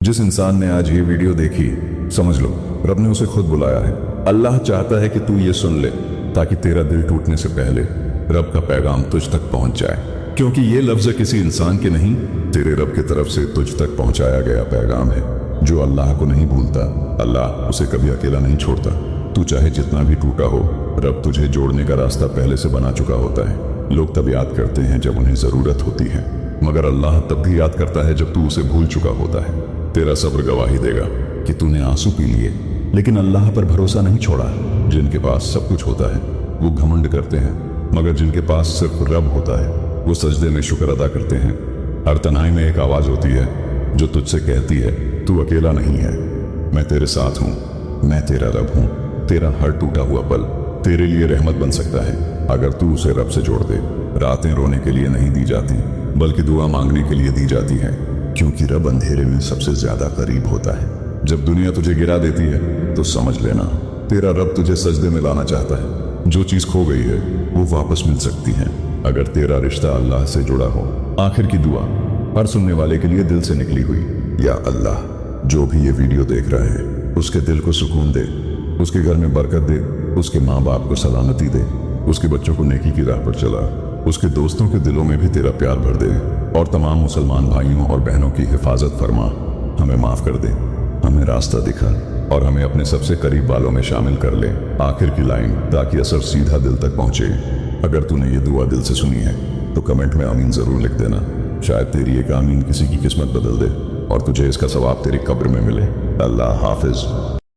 जिस इंसान ने आज ये वीडियो देखी, समझ लो रब ने उसे खुद बुलाया है। अल्लाह चाहता है कि तू ये सुन ले ताकि तेरा दिल टूटने से पहले रब का पैगाम तुझ तक पहुंच जाए, क्योंकि ये लफ्ज किसी इंसान के नहीं, तेरे रब की तरफ से तुझ तक पहुंचाया गया पैगाम है। जो अल्लाह को नहीं भूलता, अल्लाह उसे कभी अकेला नहीं छोड़ता। तू चाहे जितना भी टूटा हो, रब तुझे जोड़ने का रास्ता पहले से बना चुका होता है। लोग तब याद करते हैं जब उन्हें जरूरत होती है, मगर अल्लाह तब भी याद करता है जब तू उसे भूल चुका होता है। तेरा सब्र गवाही देगा कि तूने आंसू पी लिए, लेकिन अल्लाह पर भरोसा नहीं छोड़ा। जिनके पास सब कुछ होता है वो घमंड करते हैं, मगर जिनके पास सिर्फ रब होता है वो सजदे में शुक्र अदा करते हैं। हर तन्हाई में एक आवाज होती है जो तुझसे कहती है तू अकेला नहीं है, मैं तेरे साथ हूँ, मैं तेरा रब हूँ। तेरा हर टूटा हुआ पल तेरे लिए रहमत बन सकता है अगर तू उसे रब से जोड़ दे। रातें रोने के लिए नहीं दी जाती, बल्कि दुआ मांगने के लिए दी जाती है, क्योंकि रब अंधेरे में सबसे ज्यादा करीब होता है। जब दुनिया तुझे गिरा देती है तो समझ लेना तेरा रब तुझे सजदे में लाना चाहता है। जो चीज खो गई है वो वापस मिल सकती है अगर तेरा रिश्ता अल्लाह से जुड़ा हो। आखिर की दुआ हर सुनने वाले के लिए दिल से निकली हुई, या अल्लाह, जो भी ये वीडियो देख रहा है उसके दिल को सुकून दे, उसके घर में बरकत दे, उसके माँ बाप को सलामती दे, उसके बच्चों को नेकी की राह पर चला, उसके दोस्तों के दिलों में भी तेरा प्यार भर दे, और तमाम मुसलमान भाइयों और बहनों की हिफाजत फरमा। हमें माफ कर दे, हमें रास्ता दिखा, और हमें अपने सबसे करीब वालों में शामिल कर ले। आखिर की लाइन, ताकि असर सीधा दिल तक पहुंचे। अगर तूने ये दुआ दिल से सुनी है तो कमेंट में आमीन जरूर लिख देना। शायद तेरी एक आमीन किसी की किस्मत बदल दे और तुझे इसका सवाब तेरी कब्र में मिले। अल्लाह हाफिज।